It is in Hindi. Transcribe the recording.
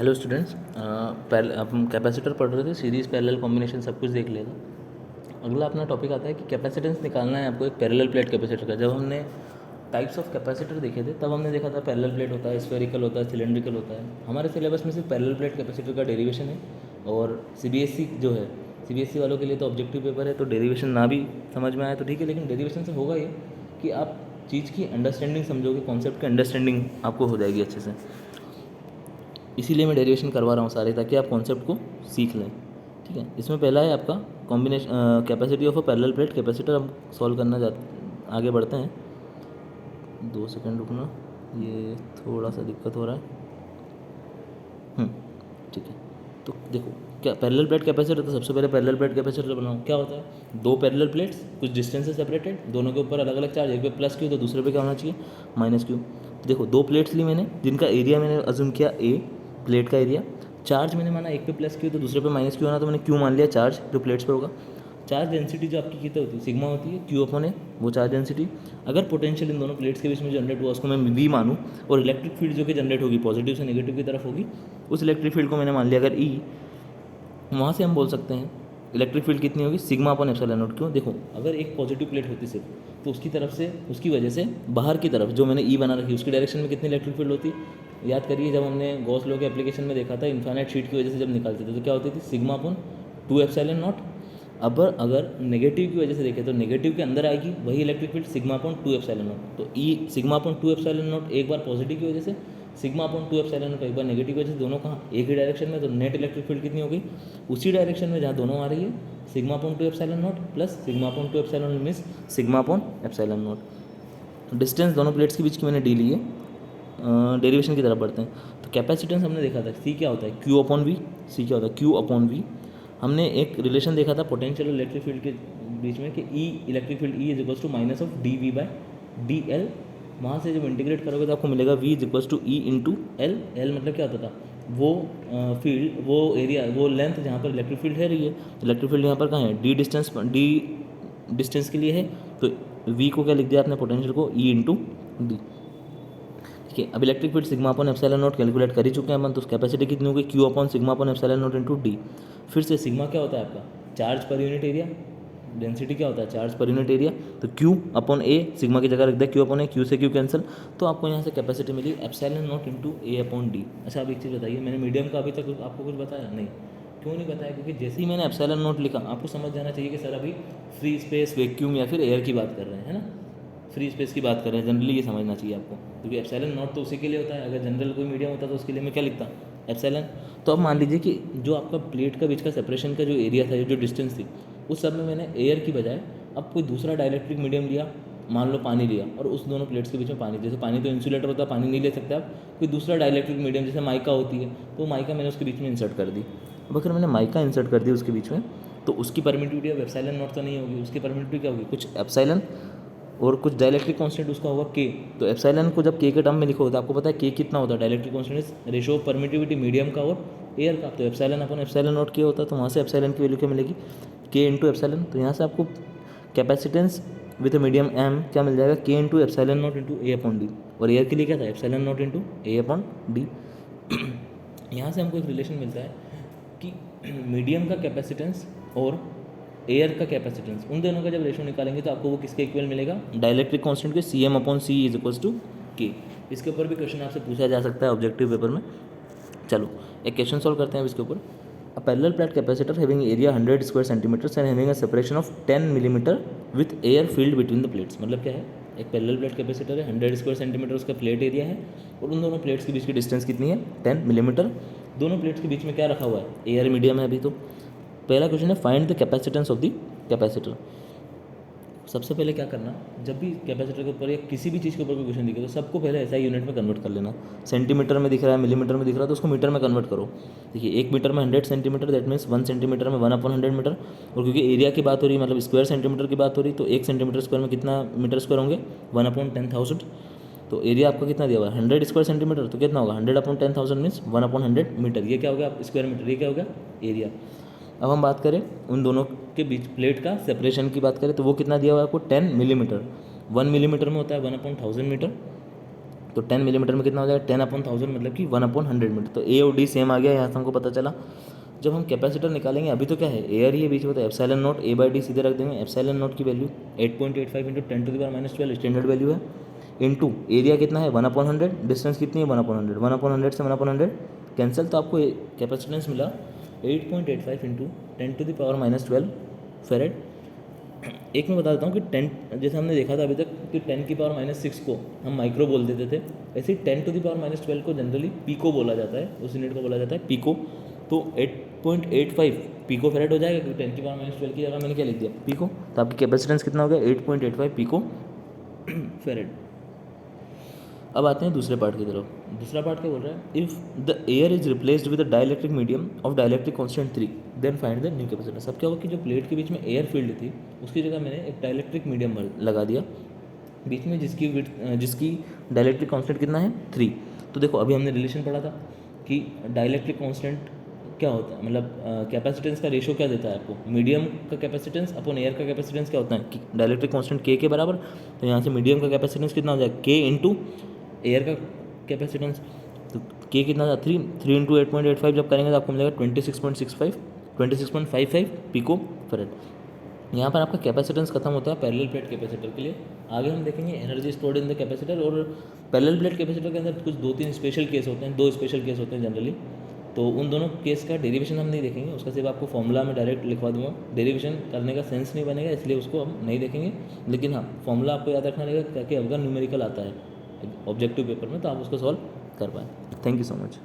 हेलो स्टूडेंट्स, पहले हम कैपेसिटर पढ़ रहे थे, सीरीज़ पैरेलल कॉम्बिनेशन सब कुछ देख लिया था। अगला अपना टॉपिक आता है कि कैपेसिटेंस निकालना है आपको एक पैरेलल प्लेट कैपेसिटर का। जब हमने टाइप्स ऑफ कैपेसिटर देखे थे तब हमने देखा था पैरेलल प्लेट होता है, स्फेरिकल होता है, सिलेंड्रिकल होता है। हमारे सिलेबस में सिर्फ पैरेलल प्लेट कैपेसिटर का डेरिवेशन है। और सीबीएसई जो है, सीबीएसई वालों के लिए तो ऑब्जेक्टिव पेपर है, तो डेरिवेशन ना भी समझ में आए तो ठीक है, लेकिन डेरिवेशन से होगा ये कि आप चीज़ की अंडरस्टैंडिंग समझोगे, कॉन्सेप्ट की अंडरस्टैंडिंग आपको हो जाएगी अच्छे से। इसीलिए मैं डेरिवेशन करवा रहा हूँ सारे, ताकि आप कॉन्सेप्ट को सीख लें। ठीक है, इसमें पहला है आपका combination capacity of a parallel plate capacitor. हम सॉल्व करना आगे बढ़ते हैं। 2 सेकंड रुकना, ये थोड़ा सा दिक्कत हो रहा है। ठीक है, तो देखो क्या पैरेलल प्लेट कैपेसिटर, तो सबसे पहले पैरेलल प्लेट कैपेसिटर बनाओ। क्या होता है, दो पैरेलल प्लेट्स कुछ डिस्टेंस से सेपरेटेड, दोनों के ऊपर अलग अलग चार्ज, एक पे प्लस क्यू तो दूसरे पे क्या होना चाहिए, माइनस क्यू। देखो दो प्लेट्स ली मैंने, जिनका एरिया मैंने अज्यूम किया ए, प्लेट का एरिया। चार्ज मैंने माना एक पे प्लस क्यू तो दूसरे पे माइनस क्यू होना, तो मैंने क्यू मान लिया चार्ज जो प्लेट्स पर होगा। चार्ज डेंसिटी जो आपकी कितनी होती है, सिग्मा होती है, क्यू अपन है वो चार्ज डेंसिटी। अगर पोटेंशियल इन दोनों प्लेट्स के बीच में जनरेट हुआ उसको मैं वी मानूँ, और इलेक्ट्रिक फील्ड जो कि जनरेट होगी पॉजिटिव से नेगेटिव की तरफ होगी, उस इलेक्ट्रिक फील्ड को मैंने मान लिया अगर ई, वहाँ से हम बोल सकते हैं इलेक्ट्रिक फील्ड कितनी होगी, सिग्मा अपन एप्सिलॉन नॉट। क्यों, देखो अगर एक पॉजिटिव प्लेट होती सिर्फ, तो उसकी तरफ से, उसकी वजह से बाहर की तरफ जो मैंने ई बना रखी उसकी डायरेक्शन में कितनी इलेक्ट्रिक फील्ड होती। याद करिए जब हमने गॉस लॉ के एप्लीकेशन में देखा था, इन्फाइनाइट शीट की वजह से जब निकालते थे तो क्या होती थी, सिग्मा अपन 2 एप्सिलॉन नॉट। अब अगर नेगेटिव की वजह से देखें तो नेगेटिव के अंदर आएगी वही electric field sigma upon 2 epsilon naught. तो E sigma upon 2 epsilon naught एक बार पॉजिटिव की वजह से, सिग्मा अपॉन 2 एप्सिलॉन नॉट एक बार नेगेटिव की वजह से, दोनों कहाँ एक ही डायरेक्शन में, तो नेट इलेक्ट्रिक फील्ड कितनी हो गई, उसी डायरेक्शन में जहाँ दोनों आ रही है, sigma upon 2 epsilon not plus sigma upon 2 epsilon not means sigma upon epsilon not. Distance दोनों प्लेट्स के बीच की मैंने डी ली है। डेरिवेशन की तरफ बढ़ते हैं। तो कैपेसिटेंस हमने देखा था, सी क्या होता है, क्यू अपॉन वी। सी क्या होता है, क्यू अपॉन वी। हमने एक रिलेशन देखा था पोटेंशियल और इलेक्ट्रिक फील्ड के बीच में कि E electric field E is equals to minus of D V by D L. वहाँ से जब इंटीग्रेट करोगे तो आपको मिलेगा V is equals to E into L. L मतलब क्या होता था, वो फील्ड, वो एरिया, वो लेंथ जहाँ पर इलेक्ट्रिक फील्ड है रही है। इलेक्ट्रिक फील्ड यहाँ पर कहाँ है, डी डिस्टेंस के लिए है, तो वी को क्या लिख दिया आपने, पोटेंशियल को ई इंटू डी। ठीक है, अब electric field sigma upon epsilon not calculate कर ही चुके हैं अपन, तो कैपेसिटी कितनी होगी, Q upon sigma upon epsilon naught into D. फिर से सिग्मा क्या होता है आपका, charge per unit area. Density क्या होता है, चार्ज पर यूनिट एरिया। तो क्यू अपॉन ए, सिग्मा की जगह रख दिया क्यू अपॉन ए, क्यू से क्यू कैंसिल, तो आपको यहाँ से कैपेसिटी मिली epsilon naught into A upon D. अच्छा अब एक चीज़ बताइए, मैंने मीडियम का अभी तक आपको कुछ बताया नहीं, क्यों नहीं बताया, क्योंकि जैसे ही मैंने एप्सिलॉन नॉट लिखा आपको समझ जाना चाहिए कि सर अभी फ्री स्पेस, वैक्यूम या फिर एयर की बात कर रहे हैं, है ना, फ्री स्पेस की बात कर रहे हैं। जनरली ये समझना चाहिए आपको, क्योंकि एप्सिलॉन नॉट तो उसी के लिए होता है। अगर जनरल कोई मीडियम होता तो उसके लिए मैं क्या लिखता, एप्सिलॉन। तो अब मान लीजिए कि जो आपका प्लेट का बीच का सेपरेशन का जो एरिया था, जो डिस्टेंस थी, उस सब में मैंने एयर की बजाय अब कोई दूसरा डाइलेक्ट्रिक मीडियम लिया, मान लो पानी लिया, और उस दोनों प्लेट्स के बीच में पानी, जैसे पानी तो इंसुलेटर होता है, पानी नहीं ले सकते आप, कोई दूसरा डाइलेक्ट्रिक मीडियम जैसे माइका होती है, तो माइका मैंने उसके बीच में इंसर्ट कर दी। अब अगर मैंने माइका इंसर्ट कर दी उसके बीच में, तो उसकी परमिटिविटी अब एप्सिलॉन नॉट तो नहीं होगी, उसकी परमिटिविटी क्या होगी, कुछ एप्सिलॉन और कुछ डाइलेक्ट्रिक कांस्टेंट उसका होगा के। तो एप्सिलॉन को जब के टर्म में लिखो तो आपको पता है के कितना होता है, dielectric constant is ratio of permittivity medium का और एयर का। तो एप्सिलॉन अपन एप्सिलॉन नॉट के होता है, तो वहाँ से एप्सिलॉन की वैल्यू क्या मिलेगी, के इंटू एप्सिलॉन। तो यहाँ से आपको कैपेसिटेंस विद मीडियम एम क्या मिल जाएगा, के into epsilon naught into A upon D. और एयर के लिए क्या था, epsilon naught into A upon D. यहाँ से हमको एक रिलेशन मिलता है कि मीडियम का कैपेसिटेंस और एयर का कैपेसिटेंस, उन दोनों का जब रेशो निकालेंगे तो आपको वो किसके इक्वल मिलेगा, dielectric constant K, C M upon C is equals to K. इसके ऊपर भी क्वेश्चन आपसे पूछा जा सकता है ऑब्जेक्टिव पेपर में। चलो एक क्वेश्चन सॉल्व करते हैं अब इसके ऊपर। A parallel plate capacitor having area 100 square centimetres and having a separation of 10 millimetre with air field between the plates. मतलब क्या है, एक पैरेलल प्लेट कैपेसिटर है, 100 स्क्वायर सेंटीमीटर उसका प्लेट एरिया है, और उन दोनों प्लेट्स के बीच की डिस्टेंस कितनी है, 10 मिलीमीटर। दोनों प्लेट्स के बीच में क्या रखा हुआ है, एयर मीडियम है अभी। तो पहला क्वेश्चन है find the capacitance of the capacitor. सबसे पहले क्या करना, जब भी कैपेसिटर के ऊपर या किसी भी चीज़ के ऊपर कोई क्वेश्चन दिखे तो सबको पहले ऐसा यूनिट में कन्वर्ट कर लेना। सेंटीमीटर में दिख रहा है, मिलीमीटर में दिख रहा है, तो उसको मीटर में कन्वर्ट करो। देखिए 1 मीटर में 100 सेंटीमीटर, दैट मीन्स 1 सेंटीमीटर में 1/100 मीटर। और क्योंकि एरिया की बात हो रही है, मतलब स्क्वायर सेंटीमीटर की बात हो रही है, तो 1 सेंटीमीटर स्क्वायर में कितना मीटर स्क्वायर होंगे, 1/10,000। तो एरिया आपका कितना दिया हुआ है, 100 स्क्वायर सेंटीमीटर, तो कितना होगा 100/10,000 मीन्स 1/100 मीटर। ये क्या हो गया स्क्वायर मीटर, ये क्या हो गया एरिया। अब हम बात करें उन दोनों के बीच प्लेट का सेपरेशन की बात करें, तो वो कितना दिया हुआ है आपको, 10 मिलीमीटर। 1 मिलीमीटर में होता है 1/1000 मीटर। तो 10 मिलीमीटर में कितना हो जाएगा 10/1000 मतलब कि 1/100 मीटर। तो ए और डी सेम आ गया, यहाँ से हमको पता चला। जब हम कैपेसिटर निकालेंगे अभी तो क्या है एयर ही है बीच में, तो epsilon not a by D सीधे रख देंगे। एप्सिलॉन नॉट की वैल्यू 8.85 इंटू 10⁻12 स्टैंडर्ड वैल्यू है, इंटू एरिया कितना है 1/100, डिस्टेंस कितनी है 1/100, 1/100 से 1/100 कैंसिल, तो आपको कैपेसिटेंस मिला 8.85 इंटू 10⁻12 फेरेड। एक मैं बता देता हूँ कि 10 जैसे हमने देखा था अभी तक कि 10⁻6 को हम माइक्रो बोल देते थे, ऐसे ही 10⁻12 को जनरली पीको बोला जाता है, उस यूनिट को बोला जाता है पीको। तो 8.85 पीको फेरेड हो जाएगा, क्योंकि 10⁻12 की जगह मैंने क्या लिख दिया पीको। तो आपकी कैपेसिटेंस कितना हो गया 8.85 पीको फेरेड। अब आते हैं दूसरे पार्ट की तरफ। दूसरा पार्ट क्या बोल रहा है, if the air is replaced with the dielectric medium of dielectric constant 3 then find the new capacitance. अब क्या हुआ कि जो प्लेट के बीच में एयर फील्ड थी उसकी जगह मैंने एक डाइलेक्ट्रिक मीडियम लगा दिया बीच में, जिसकी डाइलेक्ट्रिक कांस्टेंट कितना है 3। तो देखो अभी हमने रिलेशन पढ़ा था कि डाइलेक्ट्रिक कांस्टेंट क्या होता है, मतलब कैपेसिटेंस का रेशो क्या देता है आपको, मीडियम का कैपेसिटेंस अपॉन एयर का कैपेसिटेंस क्या होता है कि डाइलेक्ट्रिक कांस्टेंट के बराबर। तो यहाँ से मीडियम का कैपेसिटेंस कितना हो जाएगा के इंटू एयर का कैपेसिटेंस, तो के कितना था 3 इंटू 8.85 जब करेंगे तो आपको मिलेगा 26.55 पिको फेरेड। यहाँ पर आपका कैपेसिटेंस खत्म होता है पैरेलल प्लेट कैपेसिटर के लिए। आगे हम देखेंगे energy stored in the capacitor, और पैरेलल प्लेट कैपेसिटर के अंदर कुछ 2-3 स्पेशल केस होते हैं, 2 स्पेशल केस होते हैं जनरली। तो उन दोनों केस का डेरिवेशन हम नहीं देखेंगे, उसका सिर्फ आपको फॉर्मूला में डायरेक्ट लिखवा दूंगा। डेरिवेशन करने का सेंस नहीं बनेगा, इसलिए उसको हम नहीं देखेंगे। लेकिन हाँ फॉर्मूला आपको याद रखना रहेगा, ताकि अगर न्यूमेरिकल आता है ऑब्जेक्टिव पेपर में तो आप उसको सॉल्व कर पाएँ। Thank you so much.